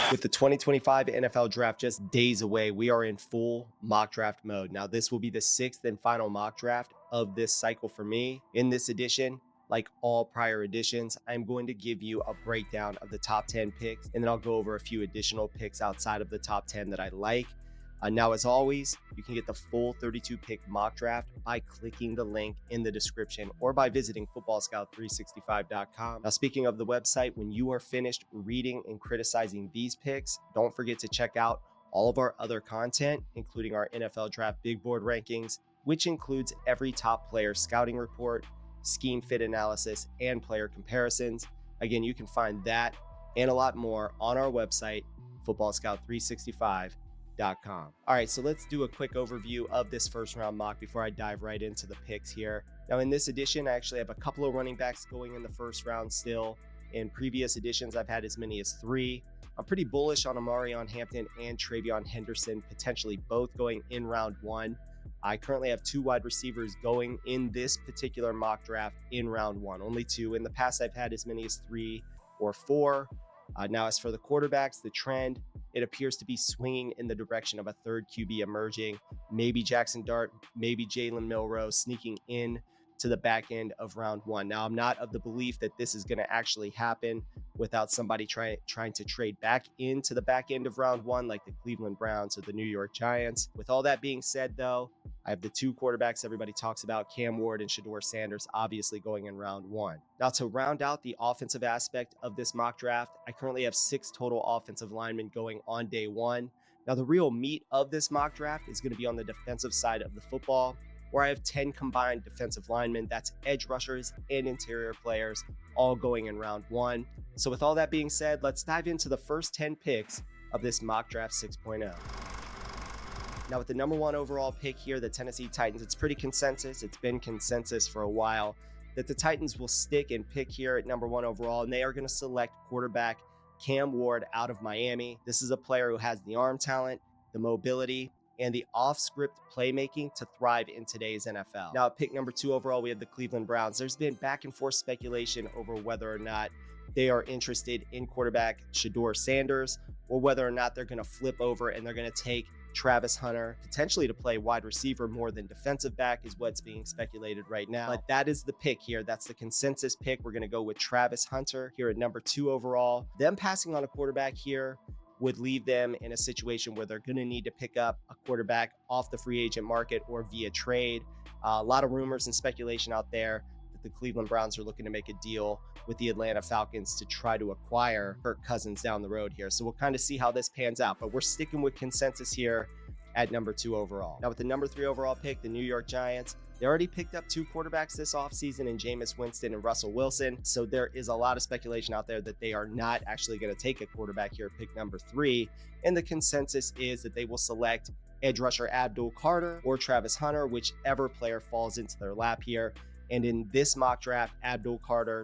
With the 2025 NFL draft just days away, we are in full mock draft mode. Now, this will be the 6th and final mock draft of this cycle for me. In this edition, like all prior editions, I'm going to give you a breakdown of the top 10 picks, and then I'll go over a few additional picks outside of the top 10 that I like. Now, as always, you can get the full 32-pick mock draft by clicking the link in the description or by visiting footballscout365.com. Now, speaking of the website, when you are finished reading and criticizing these picks, don't forget to check out all of our other content, including our NFL Draft Big Board rankings, which includes every top player scouting report, scheme fit analysis, and player comparisons. Again, you can find that and a lot more on our website, footballscout365.com. All right, so let's do a quick overview of this first round mock before I dive right into the picks here. Now, in this edition, I actually have a couple of running backs going in the first round still. In previous editions, I've had as many as 3. I'm pretty bullish on Amarion Hampton and Travion Henderson, potentially both going in round 1. I currently have 2 wide receivers going in this particular mock draft in round 1, only 2. In the past, I've had as many as 3 or 4. Now, as for the quarterbacks, the trend, it appears to be swinging in the direction of a third QB emerging, maybe Jackson Dart, maybe Jalen Milroe sneaking in to the back end of round 1. Now, I'm not of the belief that this is going to actually happen without somebody trying to trade back into the back end of round 1, like the Cleveland Browns or the New York Giants. With all that being said, though, I have the 2 quarterbacks everybody talks about, Cam Ward and Shedeur Sanders, obviously going in round 1. Now, to round out the offensive aspect of this mock draft, I currently have 6 total offensive linemen going on day 1. Now, the real meat of this mock draft is going to be on the defensive side of the football, where I have 10 combined defensive linemen. That's edge rushers and interior players, all going in round 1. So with all that being said, let's dive into the first 10 picks of this mock draft 6.0. Now, with the number 1 overall pick here, the Tennessee Titans, it's pretty consensus. It's been consensus for a while that the Titans will stick and pick here at number 1 overall, and they are going to select quarterback Cam Ward out of Miami. This is a player who has the arm talent, the mobility, and the off-script playmaking to thrive in today's NFL. Now, at pick number 2 overall, we have the Cleveland Browns. There's been back and forth speculation over whether or not they are interested in quarterback Shedeur Sanders, or whether or not they're going to flip over and they're going to take Travis Hunter, potentially to play wide receiver more than defensive back is what's being speculated right now. But that is the pick here. That's the consensus pick. We're going to go with Travis Hunter here at number 2 overall. Them passing on a quarterback here would leave them in a situation where they're going to need to pick up a quarterback off the free agent market or via trade. A lot of rumors and speculation out there that the Cleveland Browns are looking to make a deal with the Atlanta Falcons to try to acquire Kirk Cousins down the road here. So we'll kind of see how this pans out, but we're sticking with consensus here at number 2 overall. Now, with the number 3 overall pick, the New York Giants, they already picked up 2 quarterbacks this offseason in Jameis Winston and Russell Wilson. So there is a lot of speculation out there that they are not actually going to take a quarterback here at pick number 3. And the consensus is that they will select edge rusher Abdul or Travis Hunter, whichever player falls into their lap here. And in this mock draft, Abdul,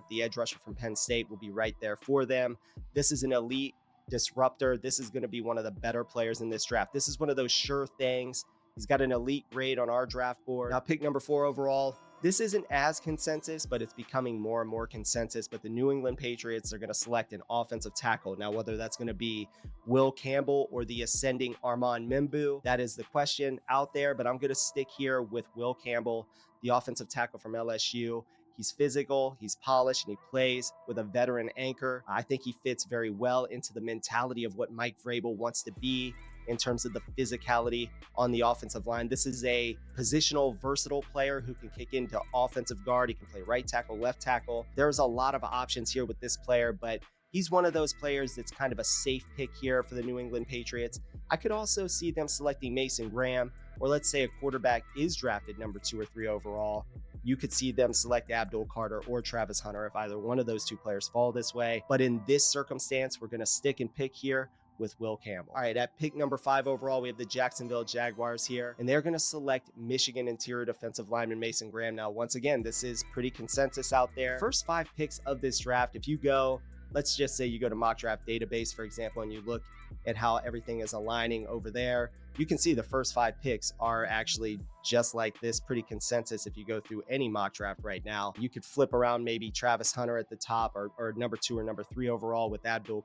the edge rusher from Penn State, will be right there for them. This is an elite disruptor. This is going to be one of the better players in this draft. This is one of those sure things. He's got an elite grade on our draft board. Now, pick number 4 overall. This isn't as consensus, but it's becoming more and more consensus. But the New England Patriots are going to select an offensive tackle. Now, whether that's going to be Will Campbell or the ascending Armand Membou, that is the question out there. But I'm going to stick here with Will Campbell, the offensive tackle from LSU. He's physical, he's polished, and he plays with a veteran anchor. I think he fits very well into the mentality of what Mike Vrabel wants to be in terms of the physicality on the offensive line. This is a positional, versatile player who can kick into offensive guard. He can play right tackle, left tackle. There's a lot of options here with this player, but he's one of those players that's kind of a safe pick here for the New England Patriots. I could also see them selecting Mason Graham, or let's say a quarterback is drafted number 2 or 3 overall. You could see them select Abdul or Travis Hunter if either one of those 2 players fall this way. But in this circumstance, we're going to stick and pick here with Will Campbell. All right, at pick number 5 overall, we have the Jacksonville Jaguars here, and they're going to select Michigan interior defensive lineman Mason Graham. Now, once again, this is pretty consensus out there. First 5 picks of this draft, if you go, let's just say you go to Mock Draft Database, for example, and you look at how everything is aligning over there, you can see the first 5 picks are actually just like this, pretty consensus. If you go through any mock draft right now, you could flip around maybe Travis Hunter at the top or number 2 or number 3 overall with Abdul.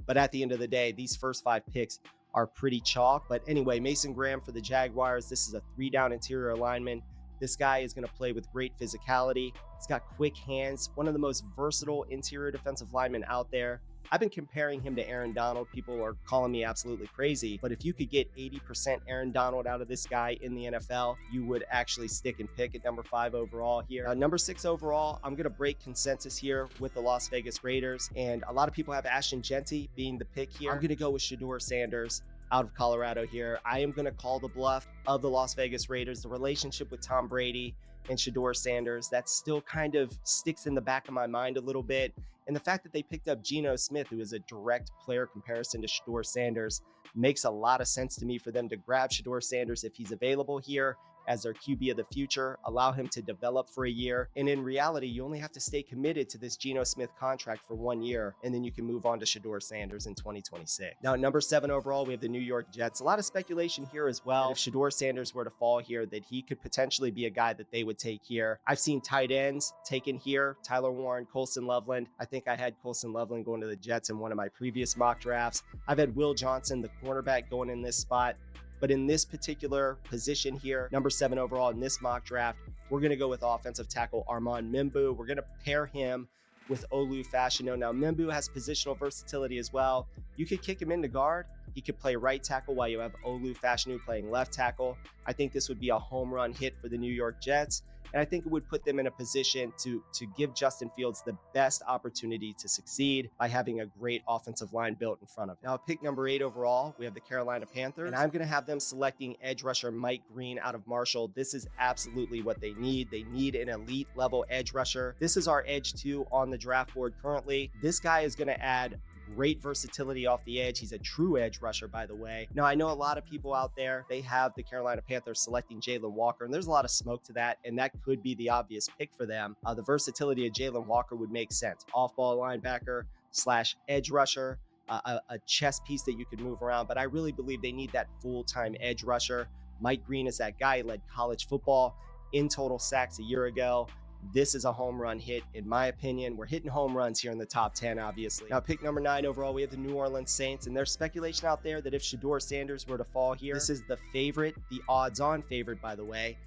But at the end of the day, these first 5 picks are pretty chalk. But anyway, Mason Graham for the Jaguars. This is a 3-down interior lineman. This guy is going to play with great physicality. He's got quick hands, one of the most versatile interior defensive linemen out there. I've been comparing him to Aaron Donald. People are calling me absolutely crazy, but if you could get 80% Aaron Donald out of this guy in the NFL, you would actually stick and pick at number 5 overall here. Number 6 overall, I'm going to break consensus here with the Las Vegas Raiders, and a lot of people have Ashton Jeanty being the pick here. I'm going to go with Shedeur Sanders out of Colorado here. I am going to call the bluff of the Las Vegas Raiders. The relationship with Tom Brady and Shedeur Sanders, that still kind of sticks in the back of my mind a little bit. And the fact that they picked up Geno Smith, who is a direct player comparison to Shedeur Sanders, makes a lot of sense to me for them to grab Shedeur Sanders if he's available here as their QB of the future, allow him to develop for a year. And in reality, you only have to stay committed to this Geno Smith contract for 1 year, and then you can move on to Shedeur Sanders in 2026. Now, at number 7 overall, we have the New York Jets. A lot of speculation here as well. If Shedeur Sanders were to fall here, that he could potentially be a guy that they would take here. I've seen tight ends taken here, Tyler Warren, Colston Loveland. I think I had Colston Loveland going to the Jets in one of my previous mock drafts. I've had Will Johnson, the cornerback, going in this spot. But in this particular position here, number 7 overall in this mock draft, we're going to go with offensive tackle Armand Membou. We're going to pair him with Olu Fashanu. Now, Membou has positional versatility as well. You could kick him into guard. He could play right tackle while you have Olu Fashanu playing left tackle. I think this would be a home run hit for the New York Jets. And I think it would put them in a position to give Justin Fields the best opportunity to succeed by having a great offensive line built in front of him. Now, pick number 8 overall, we have the Carolina Panthers. And I'm going to have them selecting edge rusher Mike Green out of Marshall. This is absolutely what they need. They need an elite level edge rusher. This is our edge 2 on the draft board currently. This guy is going to add great versatility off the edge. He's a true edge rusher, by the way. Now, I know a lot of people out there, they have the Carolina Panthers selecting Jalon Walker, and there's a lot of smoke to that, and that could be the obvious pick for them. The versatility of Jalon Walker would make sense. Off-ball linebacker / edge rusher, a chess piece that you could move around, but I really believe they need that full-time edge rusher. Mike Green is that guy. He led college football in total sacks a year ago. This is a home run hit, in my opinion. We're hitting home runs here in the top 10, obviously. Now, pick number 9 overall, we have the New Orleans Saints, and there's speculation out there that if Shedeur Sanders were to fall here, this is the favorite, the odds-on favorite, by the way,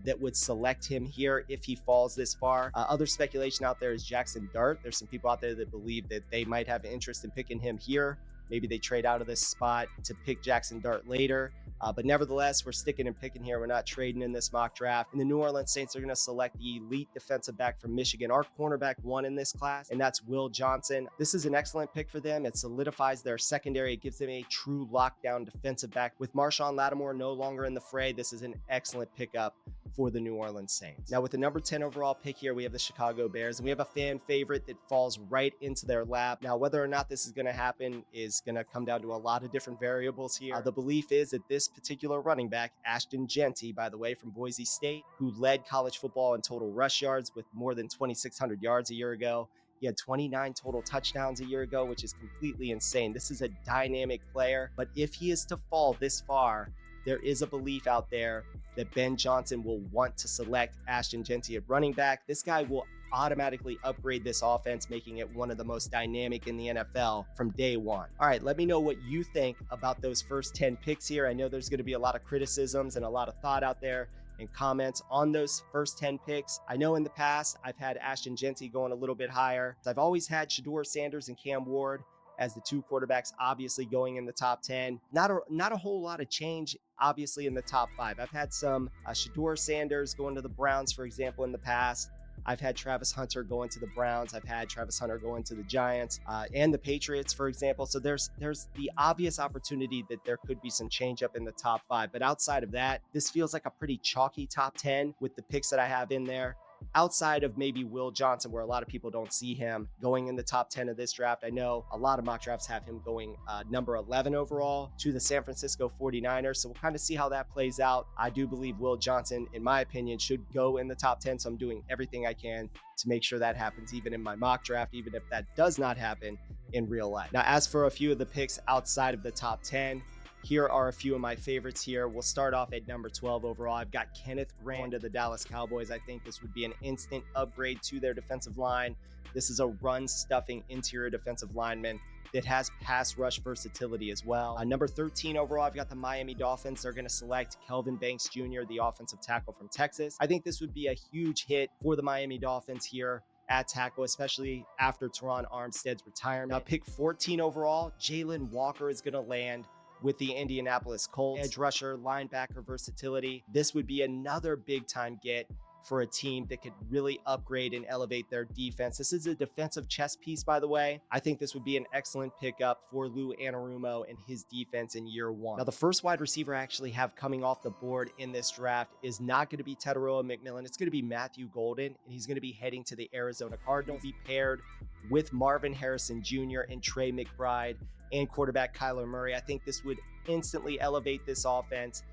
that would select him here if he falls this far. Other speculation out there is Jackson Dart. There's some people out there that believe that they might have interest in picking him here. Maybe they trade out of this spot to pick Jackson Dart later. But nevertheless, we're sticking and picking here. We're not trading in this mock draft. And the New Orleans Saints are going to select the elite defensive back from Michigan, our cornerback 1 in this class, and that's Will Johnson. This is an excellent pick for them. It solidifies their secondary. It gives them a true lockdown defensive back. With Marshawn Lattimore no longer in the fray, this is an excellent pickup for the New Orleans Saints. Now, with the number 10 overall pick here, we have the Chicago Bears, and we have a fan favorite that falls right into their lap. Now, whether or not this is going to happen is going to come down to a lot of different variables here. The belief is that this particular running back, Ashton Jeanty, by the way, from Boise State, who led college football in total rush yards with more than 2,600 yards a year ago. He had 29 total touchdowns a year ago, which is completely insane. This is a dynamic player, but if he is to fall this far, there is a belief out there that Ben Johnson will want to select Ashton Jeanty at running back. This guy will automatically upgrade this offense, making it one of the most dynamic in the NFL from day one. All right, let me know what you think about those first 10 picks here. I know there's going to be a lot of criticisms and a lot of thought out there and comments on those first 10 picks. I know in the past, I've had Ashton Jeanty going a little bit higher. I've always had Shedeur Sanders and Cam Ward as the 2 quarterbacks, obviously going in the top 10. Not a whole lot of change, obviously, in the top 5. I've had some Shedeur Sanders going to the Browns, for example, in the past. I've had Travis Hunter going to the Browns. I've had Travis Hunter going to the Giants and the Patriots, for example. So there's the obvious opportunity that there could be some change up in the top 5. But outside of that, this feels like a pretty chalky top 10 with the picks that I have in there. Outside of maybe Will Johnson, where a lot of people don't see him going in the top 10 of this draft. I know a lot of mock drafts have him going number 11 overall to the San Francisco 49ers. So we'll kind of see how that plays out. I do believe Will Johnson, in my opinion, should go in the top 10. So I'm doing everything I can to make sure that happens, even in my mock draft, even if that does not happen in real life. Now, as for a few of the picks outside of the top 10, here are a few of my favorites here. We'll start off at number 12 overall. I've got Kenneth Grant to the Dallas Cowboys. I think this would be an instant upgrade to their defensive line. This is a run-stuffing interior defensive lineman that has pass rush versatility as well. Number 13 overall, I've got the Miami Dolphins. They're going to select Kelvin Banks Jr., the offensive tackle from Texas. I think this would be a huge hit for the Miami Dolphins here at tackle, especially after Teron Armstead's retirement. Now, pick 14 overall, Jalen Walker is going to land with the Indianapolis Colts. Edge rusher, linebacker versatility. This would be another big time get for a team that could really upgrade and elevate their defense. This is a defensive chess piece, by the way. I think this would be an excellent pickup for Lou Anarumo and his defense in year one. Now, the first wide receiver I actually have coming off the board in this draft is not going to be Teteroa McMillan. It's going to be Matthew Golden, and he's going to be heading to the Arizona Cardinals. He'll be paired with Marvin Harrison Jr. and Trey McBride and quarterback Kyler Murray. I think this would instantly elevate this offense,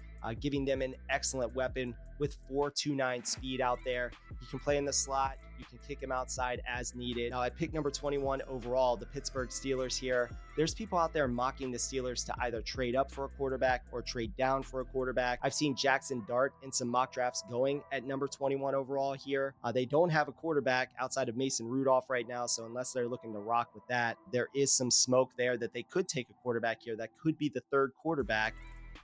giving them an excellent weapon with 4.29 speed out there. He can play in the slot. You can kick him outside as needed. Now, I picked number 21 overall, the Pittsburgh Steelers here. There's people out there mocking the Steelers to either trade up for a quarterback or trade down for a quarterback. I've seen Jackson Dart in some mock drafts going at number 21 overall here. They don't have a quarterback outside of Mason Rudolph right now, so unless they're looking to rock with that, there is some smoke there that they could take a quarterback here. That could be the third quarterback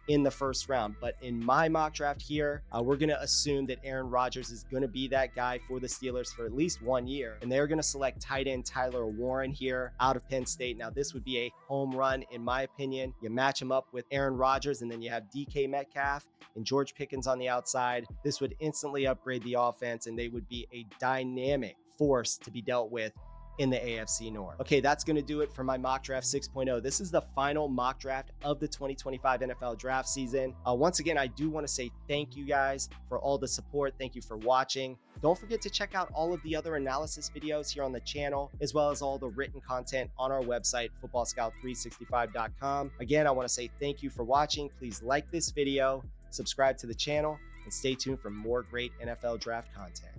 in the first round. But in my mock draft here, we're going to assume that Aaron Rodgers is going to be that guy for the Steelers for at least 1 year. And they're going to select tight end Tyler Warren here out of Penn State. Now, this would be a home run, in my opinion. You match him up with Aaron Rodgers, and then you have DK Metcalf and George Pickens on the outside. This would instantly upgrade the offense, and they would be a dynamic force to be dealt with in the AFC North. Okay, that's going to do it for my mock draft 6.0. This is the final mock draft of the 2025 NFL draft season. Once again, I do want to say thank you guys for all the support. Thank you for watching. Don't forget to check out all of the other analysis videos here on the channel, as well as all the written content on our website, footballscout365.com. Again, I want to say thank you for watching. Please like this video, subscribe to the channel, and stay tuned for more great NFL draft content.